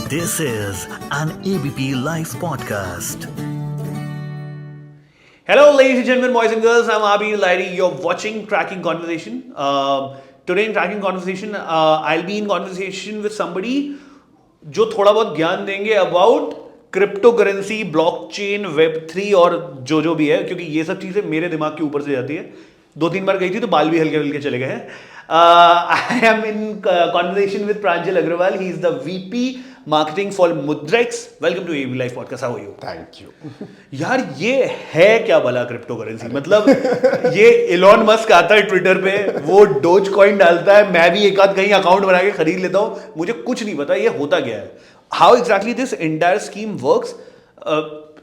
This is an ABP Life podcast. Hello, ladies and gentlemen, boys and girls. I'm Abir Lairi. You're watching Tracking Conversation. Today in Tracking Conversation, I'll be in conversation with somebody जो थोड़ा बहुत ज्ञान देंगे about crypto currency, blockchain, Web3 और जो भी है, क्योंकि ये सब चीज़ें मेरे दिमाग के ऊपर से जाती है. 2-3 बार गई थी तो बाल भी हल्के हल्के चले गए हैं. I am in conversation with Pranjal Agarwal. He is the VP marketing for Mudrex. Welcome to AB life podcast. How are you? Thank you. यार ये है क्या भला क्रिप्टो करेंसी? मतलब ये इलॉन मस्क आता है ट्विटर पे, वो डोज कॉइन डालता है, मैं भी एक आध कहीं अकाउंट बना के खरीद लेता हूँ, मुझे कुछ नहीं पता ये होता क्या है. How exactly this entire scheme works?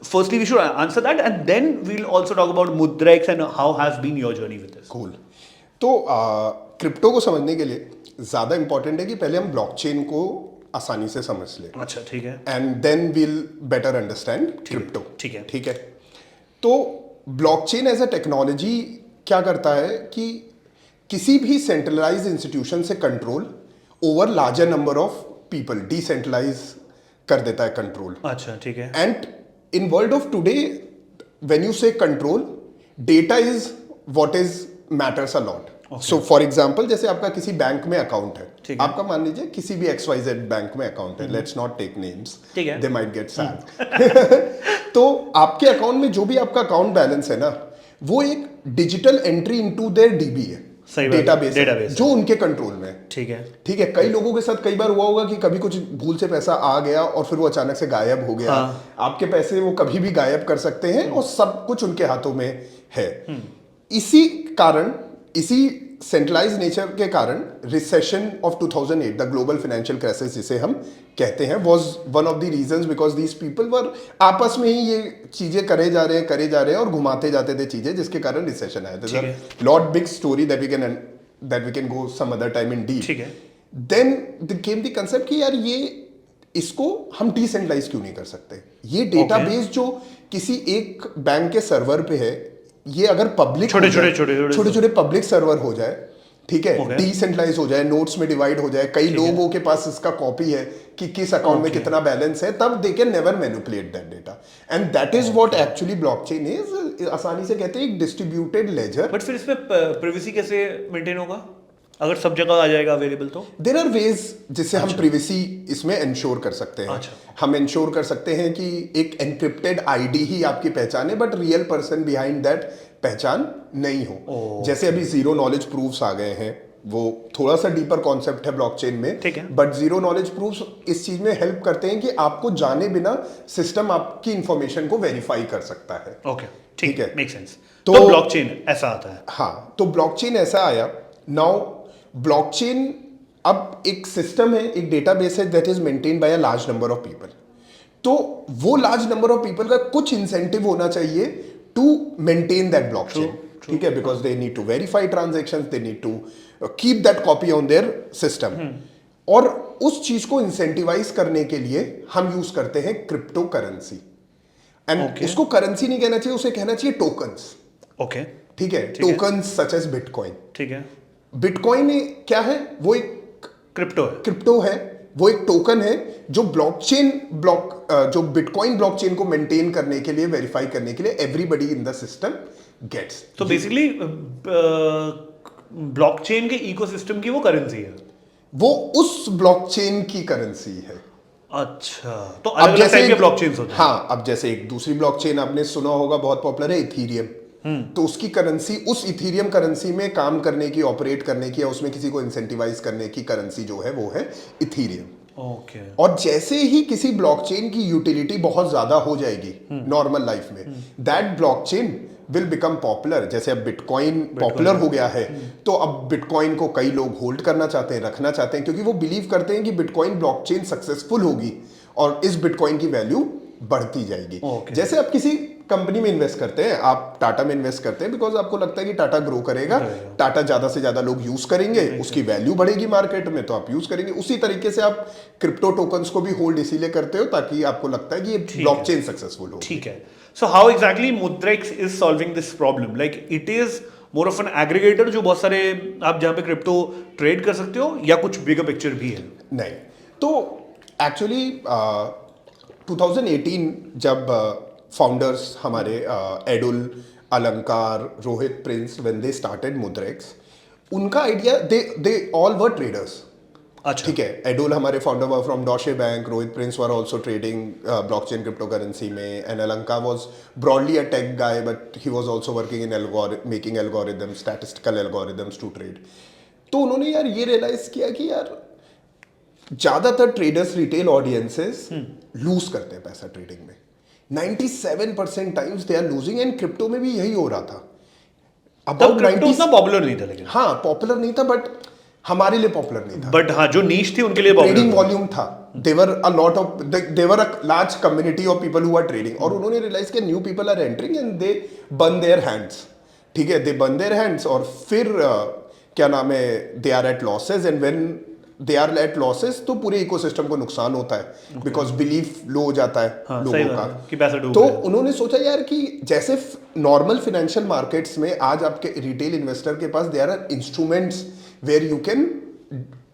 Firstly, we should answer that, and then we'll also talk about Mudrex and how has been your journey with this. Cool. तो क्रिप्टो को समझने के लिए ज़्यादा इंपॉर्टेंट है कि पहले हम ब्लॉकचेन को आसानी से समझ लें. अच्छा, ठीक है. And then we'll better understand crypto. ठीक है. ठीक है. तो ब्लॉकचेन एज अ टेक्नोलॉजी क्या करता है कि किसी भी सेंट्रलाइज इंस्टीट्यूशन से control over larger number of people, decentralise कर देता है कंट्रोल. अच्छा, ठीक है. And in world of today, when you say control, data is what is matters a lot. Okay. So for example, जैसे आपका किसी बैंक में अकाउंट है, आपका मान लीजिए किसी भी XYZ बैंक में अकाउंट है, let's not take names, they might get sad. तो आपके अकाउंट में जो भी आपका अकाउंट बैलेंस है ना, वो एक digital entry into their dB है, डेटाबेस जो उनके कंट्रोल में है. ठीक है. ठीक है. कई लोगों के साथ कई बार हुआ होगा कि कभी कुछ भूल से पैसा आ गया और फिर वो अचानक से गायब हो गया. आपके पैसे वो कभी भी गायब कर सकते हैं और सब कुछ उनके हाथों में है. इसी कारण, इसी सेंट्रलाइज नेचर के कारण recession of 2008, the global financial crisis जिसे हम कहते हैं, was one of the reasons, because these people were आपस में ही ये चीजें करे जा रहे हैं और घुमाते जाते थे चीजें, जिसके कारण रिसेशन आया. Lot big story that we can go some other time in deep. ठीक है. देन केम द कंसेप्ट कि यार ये इसको हम डिसेंट्रलाइज क्यों नहीं कर सकते. ये डेटाबेस जो किसी एक बैंक के सर्वर पे है, ये अगर पब्लिक छोटे पब्लिक सर्वर हो जाए, ठीक है, डिसेंट्रलाइज हो जाए, नोट्स में डिवाइड हो जाए, कई लोगों के पास इसका कॉपी है कि किस अकाउंट में कितना बैलेंस है, तब they can never manipulate that data. And that is what actually blockchain is. आसानी से कहते हैं एक डिस्ट्रीब्यूटेड लेजर. बट फिर इसमें प्राइवेसी कैसे मेंटेन होगा अगर सब जगह आ जाएगा अवेलेबल? तो देयर आर वेज जिससे हम प्रिवेसी इसमें इंश्योर कर सकते हैं. हम इंश्योर कर सकते हैं कि एक एनक्रिप्टेड आईडी ही आपकी पहचान है, but real person behind that पहचान नहीं हो. जैसे अभी जीरो नॉलेज प्रूफ्स आ गए हैं, वो थोड़ा सा डीपर कॉन्सेप्ट है ब्लॉकचेन में, बट जीरो नॉलेज प्रूफ्स इस चीज में हेल्प करते हैं कि आपको जाने बिना सिस्टम आपकी इंफॉर्मेशन को वेरीफाई कर सकता है. ओके, ठीक है, मेक सेंस. तो ब्लॉकचेन ऐसा आता है. हाँ, तो ब्लॉकचेन ऐसा आया. नाउ ब्लॉकचेन अब एक सिस्टम है, एक डेटाबेस है that is maintain by a large number of people. तो वो लार्ज नंबर ऑफ पीपल का कुछ इंसेंटिव होना चाहिए टू मेंटेन दैट ब्लॉकचेन. ठीक है, because they need to verify transactions, they need to keep that copy on their system. और उस चीज को इंसेंटिवाइज करने के लिए हम यूज करते हैं क्रिप्टो करेंसी. एंड उसको करेंसी नहीं कहना चाहिए, उसे कहना चाहिए टोकन्स. ओके, ठीक है. Tokens such as bitcoin. ठीक है. बिटकॉइन क्या है? वो एक क्रिप्टो है. वो एक टोकन है जो जो बिटकॉइन ब्लॉकचेन को मेंटेन करने के लिए, वेरीफाई करने के लिए everybody in the system gets. तो बेसिकली ब्लॉकचेन के इकोसिस्टम की वो करेंसी है, वो उस ब्लॉकचेन की करेंसी है. अच्छा, तो अलग अलग टाइप के ब्लॉकचेन्स होते हैं. हाँ, अब जैसे एक दूसरी ब्लॉकचेन आपने सुना होगा, बहुत पॉपुलर है, इथीरियम. तो उसकी करेंसी, उस इथीरियम करेंसी में काम करने की, ऑपरेट करने की, या उसमें किसी को इंसेंटिवाइज करने की करेंसी जो है वो है इथीरियम. ओके. और जैसे ही किसी ब्लॉकचेन की यूटिलिटी बहुत ज्यादा हो जाएगी नॉर्मल लाइफ में, that blockchain will become popular. जैसे अब बिटकॉइन पॉपुलर हो गया है, तो अब बिटकॉइन को कई लोग होल्ड करना चाहते हैं, रखना चाहते हैं, क्योंकि वो बिलीव करते हैं कि बिटकॉइन ब्लॉकचेन सक्सेसफुल होगी और इस बिटकॉइन की वैल्यू बढ़ती जाएगी. जैसे आप किसी कंपनी में इन्वेस्ट करते हैं, आप टाटा में इन्वेस्ट करते हैं बिकॉज आपको लगता है कि टाटा ग्रो करेगा, टाटा ज्यादा से ज्यादा लोग यूज करेंगे, उसकी वैल्यू बढ़ेगी मार्केट में, तो आप यूज करेंगे. उसी तरीके से आप क्रिप्टो टोकन्स को भी होल्ड इसीलिए करते हो ताकि आपको लगता है कि ये ब्लॉकचेन सक्सेसफुल हो. ठीक है. So how exactly Mudrex is solving this problem? Like it is more of an aggregator जो बहुत सारे आप जहां पे क्रिप्टो ट्रेड कर सकते हो, या कुछ बिगर पिक्चर भी है? नहीं, तो एक्चुअली 2018 जब फाउंडर्स हमारे Edul, Alankar, Rohit Prince, when they started Mudrex, उनका idea they all were traders. अच्छा. ठीक है, एडुल हमारे founder were from Deutsche bank, Rohit Prince were also trading blockchain crypto currency में, and Alankar was broadly a tech guy but he was also working in making algorithms, statistical algorithms to trade. तो उन्होंने यार ये realise किया कि यार ज्यादातर ट्रेडर्स, रिटेल ऑडियंसेस लूज करते हैं पैसा ट्रेडिंग में. 97% times they are losing, and crypto में भी यही हो रहा था. तब क्रिप्टो उतना पॉपुलर नहीं था, लेकिन हाँ पॉपुलर नहीं था, बट हमारे लिए पॉपुलर नहीं था. बट हाँ, जो नीश थी उनके लिए ट्रेडिंग वॉल्यूम था. There were a lot of there were a large community of people who are trading. और उन्होंने रियलाइज किया new people are entering and they burn their hands. ठीक है, दे बर्न देयर हैंड्स, और फिर क्या नाम है, they are at losses, and when they are at losses तो पूरे इकोसिस्टम को नुकसान होता है, बिकॉज बिलीफ लो हो जाता है लोगों का कि पैसा डूब तो गया. उन्होंने सोचा यार कि जैसे नॉर्मल फाइनेंशियल मार्केट्स में आज आपके रिटेल इन्वेस्टर के पास there are instruments where you can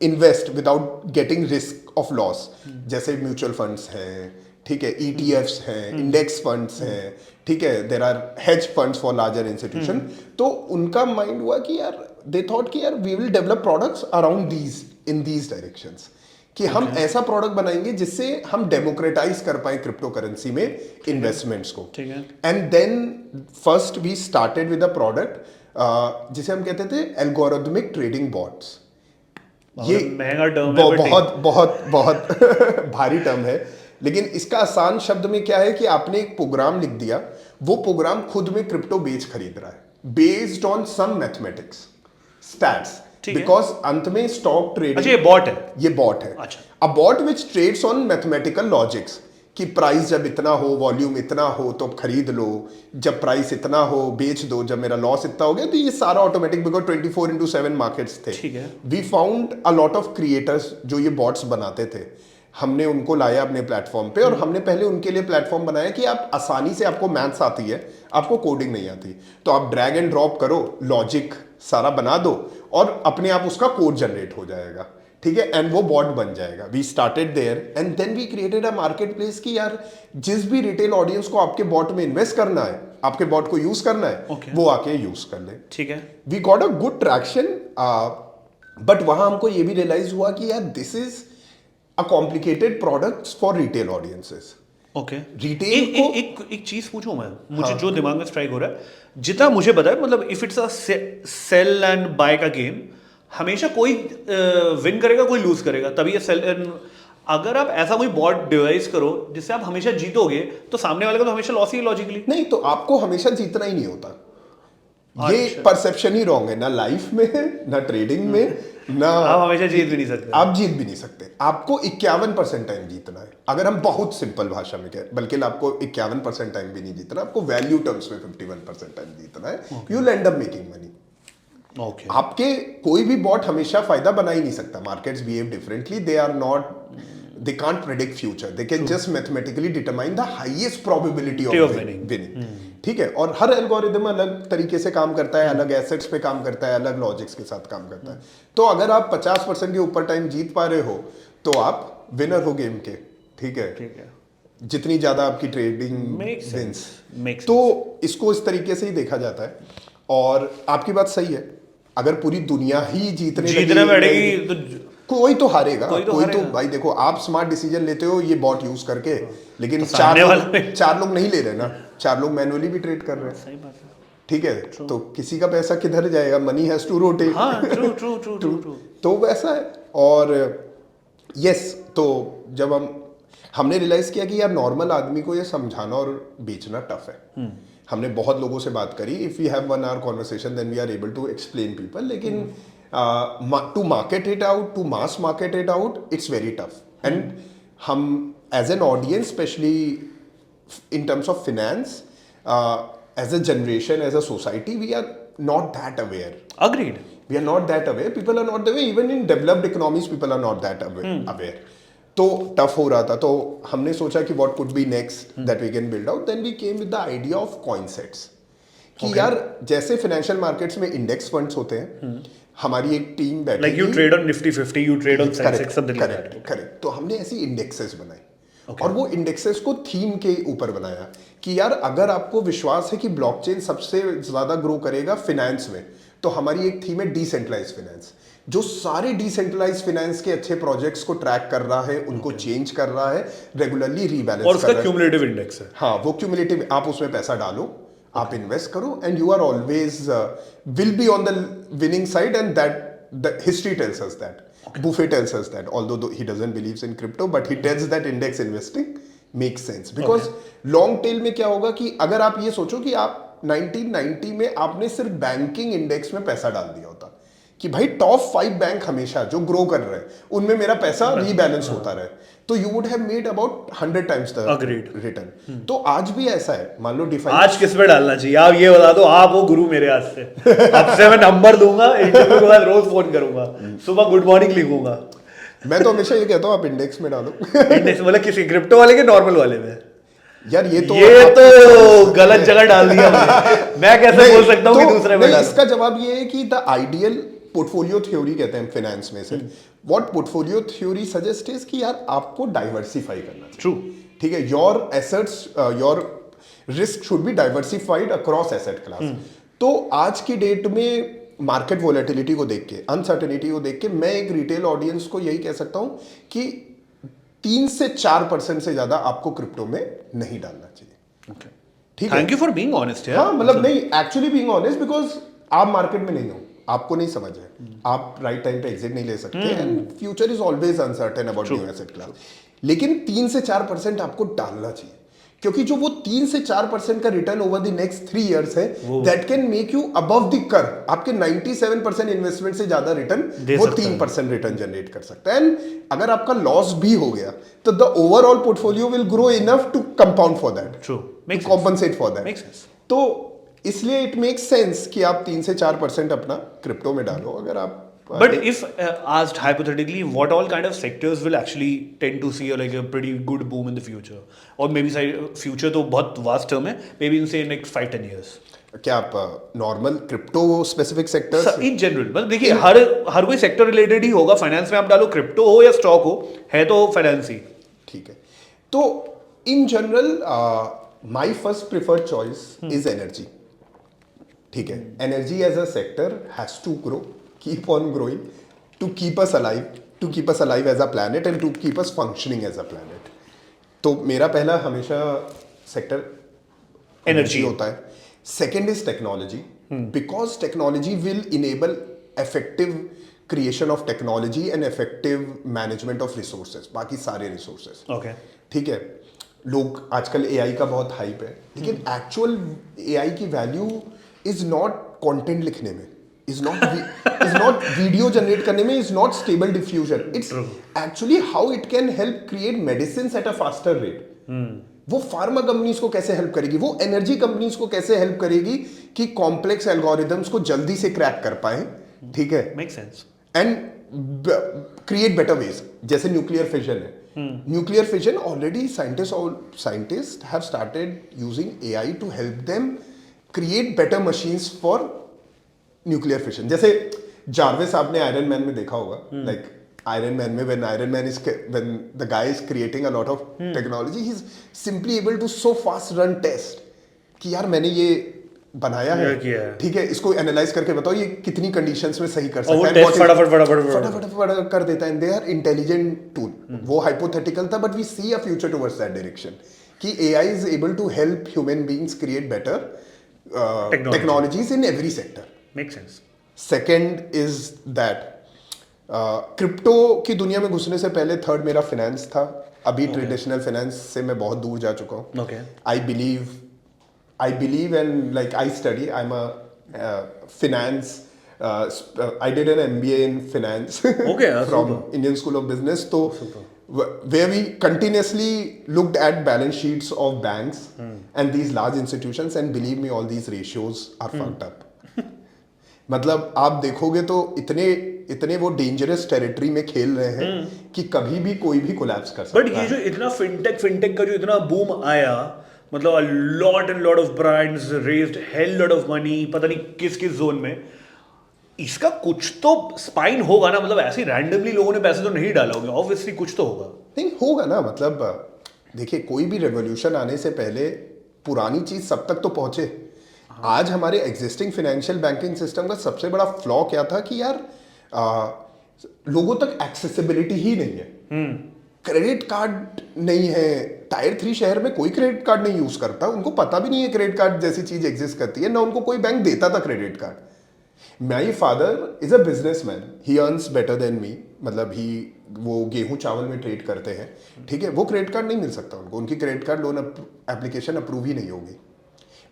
invest without getting risk of loss, जैसे म्यूचुअल फंड्स हैं, ठीक है, ETFs हैं, इंडेक्स फंड्स हैं, ठीक है, there are hedge funds for larger institution. तो उनका माइंड हुआ कि यार दे थॉट कि यार we will develop products around these in these directions, कि हम ऐसा प्रोडक्ट बनाएंगे जिससे हम डेमोक्रेटाइज कर पाए क्रिप्टो करेंसी में इन्वेस्टमेंट्स को. ठीक है. And then first we started with a product जिसे हम कहते थे एल्गोरिथमिक ट्रेडिंग बॉट्स. ये महंगा टर्म है, बहुत बहुत बहुत भारी टर्म है, लेकिन इसका आसान शब्द में क्या है कि आपने एक प्रोग्राम लिख दिया, वो प्रोग्राम खुद में क्रिप्टो बेच खरीद रहा है based on some mathematics, stats, because अंत में स्टॉक ट्रेडिंग. अच्छा, ये बॉट है. ये बॉट है. अच्छा. A bot which trades on mathematical logics, कि प्राइस जब इतना हो, वॉल्यूम इतना हो तो खरीद लो, जब प्राइस इतना हो बेच दो, जब मेरा लॉस इतना हो गया, तो ये सारा ऑटोमेटिक, बिकॉज 24/7 मार्केट्स थे. ठीक है. We found a lot of creators जो ये बॉट्स बनाते थे. हमने उनको लाया अपने प्लेटफॉर्म पे, और हमने पहले उनके लिए प्लेटफॉर्म बनाया कि आप आसानी से, आपको मैथ्स आती है, आपको कोडिंग नहीं आती, तो आप ड्रैग एंड ड्रॉप करो, लॉजिक सारा बना दो, और अपने आप उसका कोड जनरेट हो जाएगा. ठीक है, एंड वो बॉट बन जाएगा. We started there and then we created a market place कि यार जिस भी रिटेल ऑडियंस को आपके बॉट में इन्वेस्ट करना है, आपके बॉट को यूज करना है, वो आके यूज कर ले. ठीक है. We got a good traction, but वहां हमको ये भी रियलाइज हुआ कि यार this is a complicated products for retail audiences. Okay. Retail को एक चीज पूछूं मैं, मुझे जो दिमाग में स्ट्राइक हो रहा है, जितना मुझे पता है, मतलब if it's a sell and buy का गेम, हमेशा कोई विन करेगा, कोई लूज करेगा, तभी ये सेल. अगर आप ऐसा कोई बॉट डिवाइस करो जिससे आप हमेशा जीतोगे, तो सामने वाले का तो हमेशा लॉस ही लॉजिकली. नहीं, तो आपको हमेशा जीतना ही नहीं होता. ये परसेप्शन ही रॉन्ग है, ना लाइफ में, ना ट्रेडिंग में, ना आप हमेशा जीत भी नहीं सकते. आप जीत भी नहीं सकते. आपको 51% टाइम जीतना है, अगर हम बहुत सिंपल भाषा में कहें, बल्कि आपको 51% टाइम भी नहीं जीतना, आपको वैल्यू टर्म्स में 51% टाइम जीतना है. You will and up making money. Okay. आपके कोई भी बॉट हमेशा फायदा बना ही नहीं सकता. Markets behave differently, they are not, they can't predict future, they can just mathematically determine the highest probability of winning. ठीक है, और हर एल्गोरिदम अलग तरीके से काम करता है, अलग एसेट्स पे काम करता है, अलग लॉजिक्स के साथ काम करता है. तो अगर आप 50% के ऊपर टाइम जीत पा रहे हो, तो आप विनर हो गेम के. ठीक है, जितनी ज्यादा आपकी ट्रेडिंग विंस. तो इसको इस तरीके से ही देखा जाता है. और आपकी बात सही है, अगर पूरी दुनिया ही जीतने बैठेगी तो कोई तो हारेगा. कोई तो भाई देखो, आप स्मार्ट डिसीजन लेते हो ये बॉट यूज करके, लेकिन तो चार लोग नहीं ले रहे ना, 4 लोग मैनुअली भी ट्रेड कर रहे हैं. सही बात है. ठीक है, तो किसी का पैसा किधर जाएगा? Money has to rotate. True. तो वैसा है. और यस, तो जब हमने रियलाइज किया कि यार नॉर्मल आदमी को ये समझाना और बेचना टफ है. हमने बहुत लोगों से बात करी. If we have 1 hour conversation then we are able to explain people, लेकिन to market it out, to mass market it out, it's very tough. And हम as an audience, specially in terms of finance, as a generation, as a society, we are not that aware. Agreed. We are not that aware. People are not that aware. Even in developed economies, people are not that aware. तो tough हो रहा था. तो हमने सोचा कि what could be next that we can build out. Then we came with the idea of coin sets. कि यार जैसे फाइनेंशियल मार्केट्स में इंडेक्स फंड्स होते हैं, हमारी एक टीम बैठी Like you trade on Nifty 50, you trade on Sensex, something like that. Correct correct. तो हमने ऐसी इंडेक्सेस बनाई और वो इंडेक्सेस को थीम के ऊपर बनाया कि यार अगर आपको विश्वास है कि ब्लॉकचेन सबसे ज्यादा ग्रो करेगा फिनेंस में, तो हमारी एक थीम है डिसेंट्रलाइज फाइनेंस, जो सारे डिसेंट्रलाइज फाइनेंस के अच्छे प्रोजेक्ट्स को ट्रैक कर रहा है, उनको चेंज कर रहा है, रेगुलरली रीबैलेंस और कर उसका रहा है। क्यूमुलेटिव इंडेक्स है। हाँ, वो क्यूमुलेटिव, आप उसमें पैसा डालो, आप इन्वेस्ट करो and you are always will be on the winning side and that the history tells us that. Buffett tells us that, although he doesn't believes in crypto, but he tells that index investing makes sense because long tail में क्या होगा कि अगर आप ये सोचो कि आप 1990 में आपने सिर्फ बैंकिंग इंडेक्स में पैसा डाल दिया होता कि भाई टॉप 5 बैंक हमेशा जो ग्रो कर रहे हैं उनमें मेरा पैसा रीबैलेंस होता रहे, तो you would have made about 100 times the return. तो आज भी ऐसा है, मान लो डिफाइन आज किस पे डालना चाहिए आप ये बता दो, आप वो गुरु मेरे हाथ से। अब से मैं नंबर दूंगा, इंटरव्यू के बाद रोज फोन करूंगा, सुबह गुड मॉर्निंग लिखूंगा। मैं तो हमेशा ये कहता हूँ आप इंडेक्स में डालो। इंडेक्स मतलब किसी क्रिप्टो वाले के नॉर्मल वाले में? यार ये तो गलत जगह डाल दिया मैंने। मैं कैसे बोल सकता हूँ कि दूसरे में डालो? इसका जवाब ये है कि द आइडियल पोर्टफोलियो थ्योरी कहते हैं फाइनेंस में से, what portfolio theory suggest is कि यार आपको डाइवर्सिफाई करना चाहिए। ट्रू, ठीक है, your assets, your risk should be diversified across asset class. तो आज की डेट में मार्केट वोलेटिलिटी को देख के, अनसर्टेनिटी को देख के, मैं एक रिटेल ऑडियंस को यही कह सकता हूं कि 3 से 4% से ज्यादा आपको क्रिप्टो में नहीं डालना चाहिए। ठीक है, thank you for being honest. हाँ, मतलब नहीं, एक्चुअली बीइंग ऑनेस्ट, बिकॉज आप मार्केट में नहीं हो, आपको नहीं समझ है, आप राइट टाइम पे एग्जिट नहीं ले सकते and future is always uncertain about new asset class. लेकिन 3 से 4% आपको डालना चाहिए, क्योंकि जो वो 3 से 4% का return over the next 3 years है, that can make you above the curve. आपके 97% इन्वेस्टमेंट से ज्यादा रिटर्न वो 3% रिटर्न जनरेट कर सकता है। एंड अगर आपका लॉस भी हो गया तो the overall portfolio will grow enough to compound for that, true, to compensate for that. तो इसलिए इट मेक्स सेंस कि आप 3 से 4% अपना क्रिप्टो में डालो। अगर आप But if asked hypothetically, what all kind of sectors will actually tend to see like a pretty good boom in the future? Or maybe future तो बहुत vast term है, maybe in say next 5-10 years. क्या आप normal crypto specific sectors in general मतलब देखिए हर कोई sector related ही होगा। Finance में आप डालो, क्रिप्टो हो या स्टॉक हो, है तो फाइनेंस ही। ठीक है, तो in general my first preferred choice is energy. ठीक है, energy as a sector has to grow, keep on growing to keep us alive as a planet and to keep us functioning as a planet. तो मेरा पहला हमेशा sector energy होता है। Second is technology, because technology will enable effective creation of technology and effective management of resources, बाकी सारे resources. Okay, ठीक है, लोग आजकल एआई का बहुत हाइप है, लेकिन एक्चुअल एआई की वैल्यू इज नॉट कंटेंट लिखने में, is not video जनरेट करने में, is not stable diffusion. It's actually how it can help create medicines at a faster rate. वो फार्मा कंपनीज को कैसे हेल्प करेगी, वो एनर्जी कंपनीज को कैसे हेल्प करेगी कि कॉम्प्लेक्स एल्गोरिदम्स को जल्दी से क्रैक कर पाए। ठीक है, make sense, and create better ways. जैसे न्यूक्लियर फिजन है, nuclear fission already scientist have started using AI to help them create better machines for nuclear fission. जैसे जार्विस आपने आयरन मैन में देखा होगा, लाइक आयरन मैन में when the guy is creating a lot of technology, he's simply able to so fast run test कि यार मैंने ये बनाया है, ठीक है, इसको एनालाइज करके बताओ ये कितनी कंडीशंस में सही कर सकता है, फटाफट कर देता है। They are intelligent tool. वो हाइपोथेटिकल था, but we see a future towards that direction कि AI is able to help human beings create better technologies in every sector. Make sense. Second is that crypto की दुनिया में घुसने से पहले third मेरा फाइनेंस था। अभी ट्रेडिशनल फाइनेंस से मैं बहुत दूर जा चुका हूँ। I believe and like I study, I am a finance. I did an MBA in finance from Indian School of Business. So where we continuously looked at balance sheets of banks and these large institutions, and believe me, all these ratios are fucked up. मतलब आप देखोगे तो इतने वो dangerous territory में खेल रहे हैं कि कभी भी कोई भी कोलैप्स कर सकता है। बट ये जो इतना फिनटेक का जो इतना बूम आया, मतलब a lot of brands raised hell lot of money, पता नहीं किस जोन में, इसका कुछ तो स्पाइन होगा ना, मतलब ऐसे रैंडमली लोगों ने पैसे तो नहीं डाला होगा, ऑब्वियसली कुछ तो होगा। नहीं होगा ना, मतलब देखिए कोई भी रेवोल्यूशन आने से पहले पुरानी चीज सब तक तो पहुंचे। आज हमारे एग्जिस्टिंग फाइनेंशियल बैंकिंग सिस्टम का सबसे बड़ा फ्लॉ क्या था कि यार लोगों तक एक्सेसिबिलिटी ही नहीं है। क्रेडिट कार्ड नहीं है, टायर 3 शहर में कोई क्रेडिट कार्ड नहीं यूज करता, उनको पता भी नहीं है क्रेडिट कार्ड जैसी चीज एग्जिस्ट करती है, ना उनको कोई बैंक देता था credit card. My father is a businessman, he earns better than me, मतलब वो गेहूं चावल में ट्रेड करते हैं, ठीक है। वो क्रेडिट कार्ड नहीं मिल सकता उनको, उनकी credit card loan application approve ही नहीं होगी,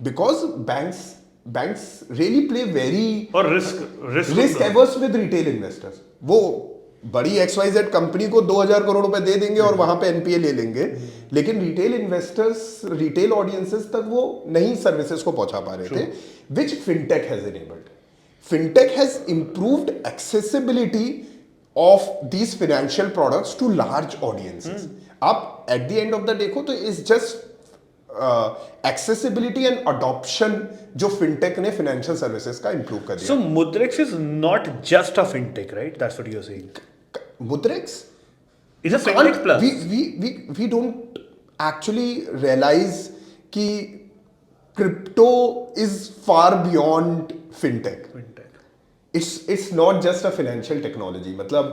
because banks really play very और risk averse with retail investors. वो बड़ी XYZ कंपनी को 2000 करोड़ रुपए दे देंगे और वहां पे NPA ले लेंगे, लेकिन रिटेल इन्वेस्टर्स, रिटेल ऑडियंसेस तक वो नहीं सर्विसेज को पहुंचा पा रहे थे, which fintech has enabled. Fintech has improved accessibility of these financial products to large audiences. आप at the end of the देखो तो is just accessibility and adoption जो फिनटेक ने फाइनेंशियल सर्विसेज का इंप्रूव कर दिया। So Mudrex is not just a fintech, right? That's what you're saying. Mudrex It's a fintech plus. we don't actually realize कि crypto is far beyond fintech. It's not just a financial technology, मतलब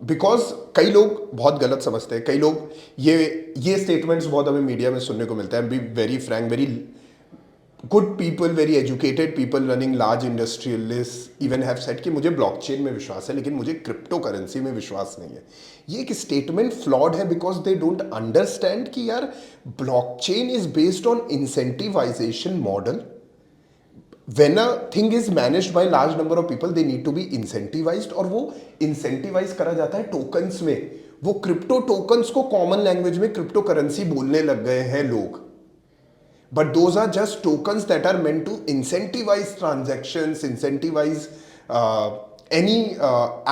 because कई लोग बहुत गलत समझते हैं, कई लोग ये स्टेटमेंट्स बहुत हमें मीडिया में सुनने को मिलता है। Be very Frank, very good people, very educated people running large industrialist even have said कि मुझे ब्लॉकचेन में विश्वास है लेकिन मुझे क्रिप्टो करेंसी में विश्वास नहीं है। ये एक स्टेटमेंट फ्लॉड है बिकॉज दे डोंट अंडरस्टैंड कि यार blockchain is based on incentivisation model. When a thing is managed by large number of people, they need to be incentivized, और वो इंसेंटिवाइज करा जाता है टोकन्स में। वो क्रिप्टो टोकन्स को कॉमन लैंग्वेज में क्रिप्टो करेंसी बोलने लग गए हैं लोग, but those are just tokens that are meant to incentivize transactions, incentivize any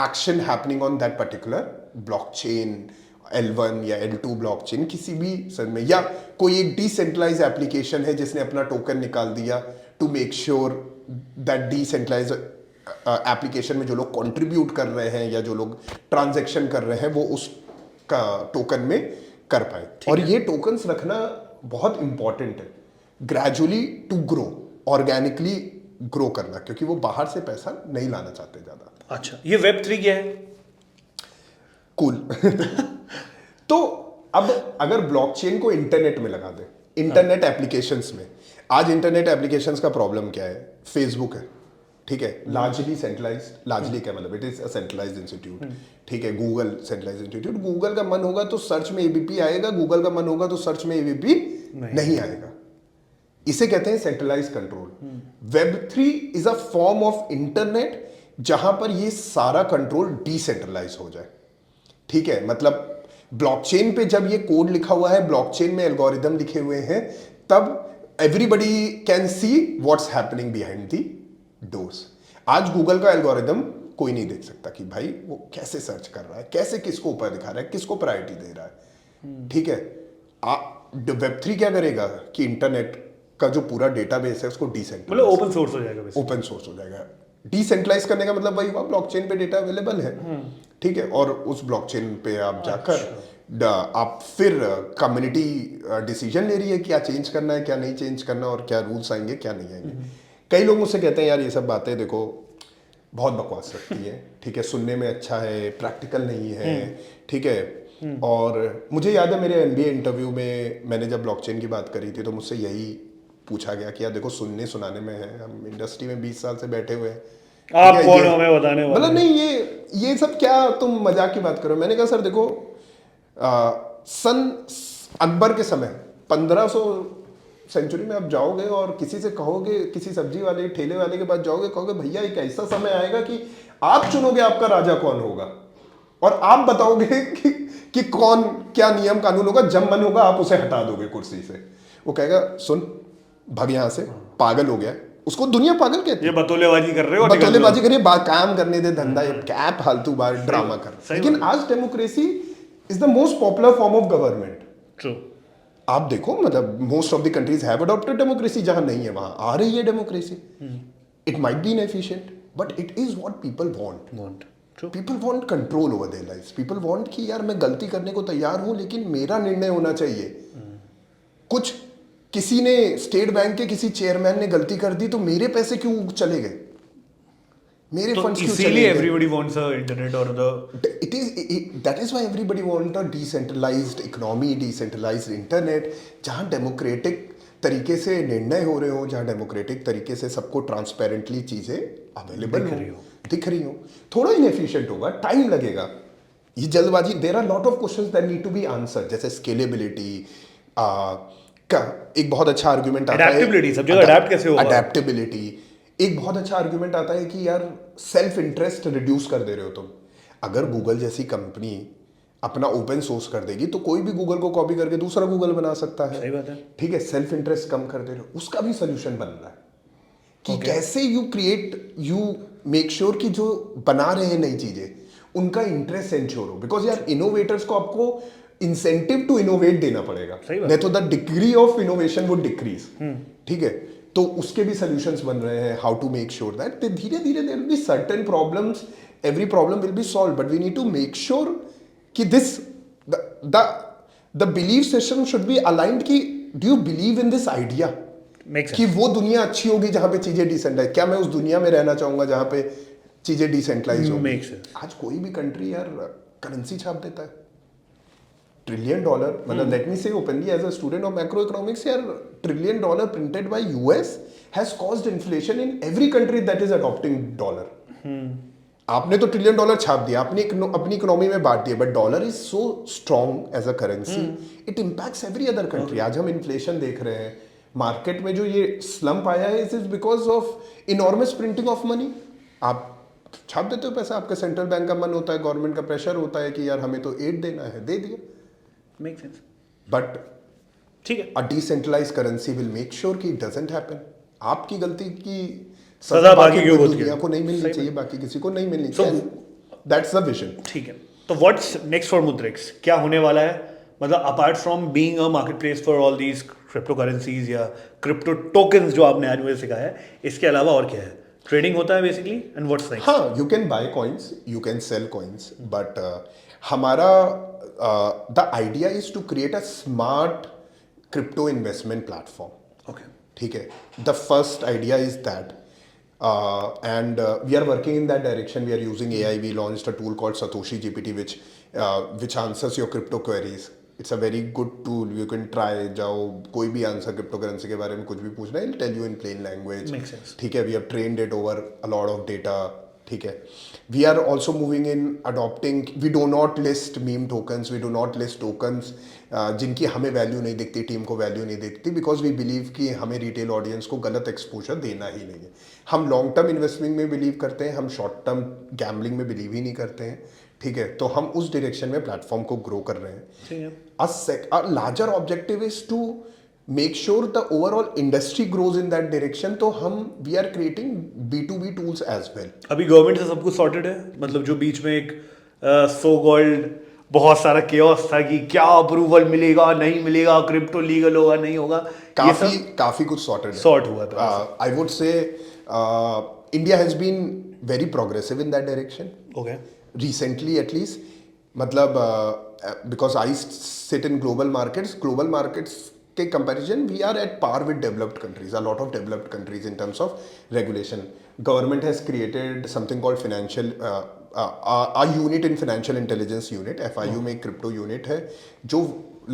action happening on that particular blockchain, L1 या L2 ब्लॉकचेन, किसी भी सर में, या कोई एक डिसेंट्रलाइज एप्लीकेशन है जिसने अपना टोकन निकाल दिया to make sure that decentralize application में जो लोग कंट्रीब्यूट कर रहे हैं या जो लोग ट्रांजैक्शन कर रहे हैं वो उसका टोकन में कर पाए। और ये टोकन्स रखना बहुत इंपॉर्टेंट है, gradually to grow, organically grow करना, क्योंकि वो बाहर से पैसा नहीं लाना चाहते ज्यादा। अच्छा, ये Web3 क्या है? कूल तो अब अगर ब्लॉकचेन को इंटरनेट में लगा दे, इंटरनेट एप्लीकेशंस में, आज इंटरनेट एप्लीकेशंस का प्रॉब्लम क्या है? फेसबुक है, ठीक है, लार्जली सेंट्रलाइज्ड, लार्जली क्या मतलब, it is a centralised institute, ठीक है। गूगल सेंट्रलाइज्ड इंस्टीट्यूट, गूगल का मन होगा तो सर्च में एबीपी आएगा, गूगल का मन होगा तो सर्च में एबीपी नहीं आएगा। इसे कहते हैं centralize control. Web3 is a form of internet जहां पर ये सारा कंट्रोल डिसेंट्रलाइज हो जाए, ठीक है। मतलब ब्लॉकचेन पे जब ये कोड लिखा हुआ है, ब्लॉकचेन में एल्गोरिदम लिखे हुए हैं, तब everybody can see what's happening behind the doors. आज गूगल का एल्गोरिदम कोई नहीं देख सकता कि भाई वो कैसे सर्च कर रहा है, कैसे किसको ऊपर दिखा रहा है, किसको प्रायोरिटी दे रहा है, ठीक है। Web3 क्या करेगा कि इंटरनेट का जो पूरा डेटाबेस है उसको डिसेंट्रलाइज, मतलब ओपन सोर्स हो जाएगा, ओपन सोर्स हो जाएगा। डिसेंट्रलाइज करने का मतलब वही हुआ, ब्लॉकचेन पे डेटा अवेलेबल है, ठीक है, और उस ब्लॉकचेन पे आप जाकर आप फिर कम्युनिटी डिसीजन ले रही है क्या चेंज करना है, क्या नहीं चेंज करना, और क्या रूल्स आएंगे क्या नहीं आएंगे। कई लोग मुझसे कहते हैं यार ये सब बातें देखो बहुत बकवास लगती है, ठीक है, सुनने में अच्छा है, प्रैक्टिकल नहीं है, ठीक है। और मुझे याद है मेरे MBA इंटरव्यू में मैंने जब ब्लॉकचेन की बात करी थी तो मुझसे यही पूछा गया कि यार देखो सुनने सुनाने में है, हम इंडस्ट्री में 20 साल से बैठे हुए हैं, आप कौन हो हमें बताने वाले? मतलब नहीं ये सब क्या तुम मजाक की बात करो। मैंने कहा सर देखो सन अकबर के समय 1500 सेंचुरी में आप जाओगे और किसी से कहोगे, किसी सब्जी वाले ठेले वाले के पास जाओगे, कहोगे भैया एक ऐसा समय आएगा कि आप चुनोगे आपका राजा कौन होगा और आप बताओगे कि कौन क्या नियम कानून होगा, जब मन होगा आप उसे हटा दोगे कुर्सी से। वो कहेगा सुन भाग यहां से, पागल हो गया, उसको दुनिया पागल कहती है। ये बतौलेबाजी कर रहे हो, बतौलेबाजी करिए, काम करने दे, धंधा, क्या फालतू बार ड्रामा कर। लेकिन आज democracy is the most popular form of government. True, आप देखो मतलब most of the countries have adopted democracy, जहां नहीं है वहां आ रही है democracy. It might be inefficient, but it is what people want. Want. True. People want control over their lives. People want कि यार मैं गलती करने को तैयार हूं लेकिन मेरा निर्णय होना चाहिए. कुछ किसी ने स्टेट बैंक के किसी चेयरमैन ने गलती कर दी तो मेरे पैसे क्यों चले गए, मेरे तो फंड्स क्यों चले इसीलिए गए. everybody wants a internet or the that is why everybody want a decentralized economy, decentralized internet, जहाँ डेमोक्रेटिक तरीके से निर्णय हो रहे हो, जहाँ डेमोक्रेटिक तरीके से सबको ट्रांसपेरेंटली चीजें अवेलेबल दिख रही हो. थोड़ा इनएफिशिएंट होगा, टाइम लगेगा, ये जल्दबाजी. There are lot of questions that need to be answered, जैसे स्केलेबिलिटी का एक बहुत अच्छा आर्गुमेंट आता है. Adaptability, सब जगह adapt कैसे होगा? अडेप्टेबिलिटी एक बहुत अच्छा आर्गुमेंट आता है कि यार सेल्फ इंटरेस्ट रिड्यूस कर दे रहे हो तुम. अगर गूगल जैसी कंपनी अपना ओपन सोर्स कर देगी तो कोई भी गूगल को कॉपी करके दूसरा गूगल बना सकता है. सही बात है. ठीक है, सेल्फ इंटरेस्ट कम कर दे रहे हो, उसका भी सोल्यूशन बन रहा है कि कैसे यू मेक श्योर कि जो बना रहे हैं नई चीजें उनका इंटरेस्ट एंश्योर हो. बिकॉज यार इनोवेटर्स को आपको इंसेंटिव टू इनोवेट देना पड़ेगा, नहीं तो the degree of innovation would decrease. ठीक है, तो उसके भी सॉल्यूशंस बन रहे हैं. How to make sure that धीरे धीरे there will be certain problems, every problem will be solve, but we need to make sure कि this the believe system should be aligned कि do you believe in this idea कि वो दुनिया अच्छी होगी जहां पे चीजें डिसेंट्रलाइज. क्या मैं उस दुनिया में रहना चाहूंगा जहां पे चीजें डिसेंट्रलाइज हो. आज कोई भी कंट्री यार करेंसी छाप देता है $1 ट्रिलियन. मतलब let me say openly as a student of macroeconomics, यार $1 trillion printed by US has caused inflation in every country that is adopting dollar. आपने तो $1 ट्रिलियन छाप दिया, अपनी इकोनॉमी में बांट दिया, but dollar is so strong as a currency, it impacts every other country. आज हम इन्फ्लेशन देख रहे हैं मार्केट में, जो ये स्लम्प आया है it is because of enormous printing of money. आप छाप देते हो पैसा, आपका सेंट्रल बैंक का मन होता है, गवर्नमेंट का प्रेशर होता है कि यार हमें तो एड देना है, दे दिया. Make sense. बट ठीक है, a decentralised currency will make sure कि इट डजंट हैपन. आपकी गलती की सजा बाकी क्यों होती है? दुनिया को नहीं मिलनी चाहिए, बाकी किसी को नहीं मिलनी चाहिए. That's the vision. ठीक है, तो व्हाट्स नेक्स्ट फॉर मुद्रिक्स? क्या होने वाला है? मतलब apart from being a market place for all these crypto currencies या क्रिप्टो टोकन्स जो आपने आज मुझे सिखाया है, इसके अलावा और क्या है? ट्रेडिंग होता है बेसिकली, एंड व्हाट्स नेक्स्ट? हाँ, you can buy coins, you can sell coins, but हमारा the idea is to create a smart crypto investment platform. Okay, ठीक है, the first idea is that. And we are working in that direction. We are using AI. We launched a tool called Satoshi GPT, which answers your crypto queries. It's a very good tool. You can try. जाओ कोई भी answer crypto currency के बारे में कुछ भी पूछना है, it'll tell you in plain language. Makes sense. ठीक है, we have trained it over a lot of data. ठीक है, we are also moving in adopting. We do not list meme tokens. We do not list tokens जिनकी हमें value नहीं दिखती, team को value नहीं दिखती, बिकॉज वी बिलीव कि हमें रिटेल ऑडियंस को गलत एक्सपोजर देना ही नहीं है. हम लॉन्ग टर्म इन्वेस्टमेंट में बिलीव करते हैं, हम शॉर्ट टर्म गैम्बलिंग में बिलीव ही नहीं करते हैं. ठीक है, तो हम उस डायरेक्शन में प्लेटफॉर्म को ग्रो कर रहे हैं. A larger objective is to make sure the overall industry grows in that direction. तो हम we are creating B2B tools as well. अभी गवर्नमेंट से सब कुछ सॉर्टेड है? मतलब जो बीच में एक सो कॉल्ड बहुत सारा केओस था कि क्या अप्रूवल मिलेगा नहीं मिलेगा, क्रिप्टो लीगल होगा नहीं होगा, काफी कुछ सॉर्टेड सॉर्ट हुआ था. I would say India has been very progressive in that direction. Okay, recently at least. मतलब because I sit in global markets के comparison we are at par with developed countries, a lot of developed countries in terms of regulation. Government has created something called financial a unit in financial intelligence unit. FIU में crypto unit है जो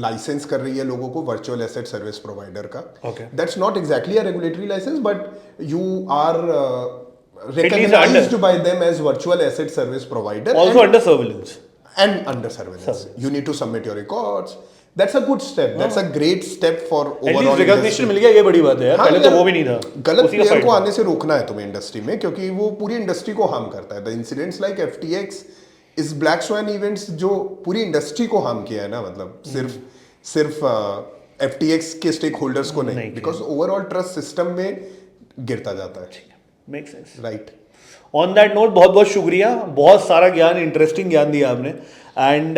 licence कर रही है लोगों को virtual asset service provider का. That's not exactly a regulatory license, but you are recognized by them as virtual asset service provider, also under surveillance. You need to submit your records. That's a good step. That's a great step for overall recognition मिल गया, ये बड़ी बात है यार. पहले तो वो भी नहीं था. गलत प्लेयर को आने से रोकना है तुम्हें इंडस्ट्री में, क्योंकि वो पूरी इंडस्ट्री को हार्म करता है. द इंसिडेंट्स लाइक FTX इस ब्लैक स्वान इवेंट्स जो पूरी इंडस्ट्री को हार्म किया है ना, मतलब सिर्फ FTX के स्टेक होल्डर्स को नहीं, बिकॉज ओवरऑल ट्रस्ट सिस्टम में गिरता जाता है. Make sense, right. On that note बहुत बहुत शुक्रिया, बहुत सारा ज्ञान, इंटरेस्टिंग ज्ञान दिया आपने, and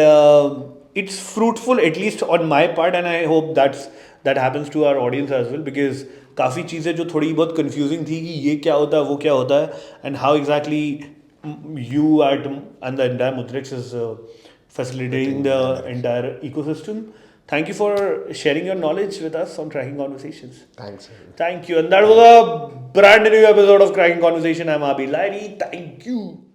it's fruitful at least on my part, and I hope that happens to our audience as well, because काफ़ी चीज़ें जो थोड़ी बहुत कंफ्यूजिंग थी कि ये क्या होता है वो क्या होता है and how exactly you at and the entire Mutrix is facilitating the entire ecosystem. Thank you for sharing your knowledge with us on Cracking Conversations. Thanks. Thank you. And that was a brand new episode of Cracking Conversation. I'm Abhi Lairi. Thank you.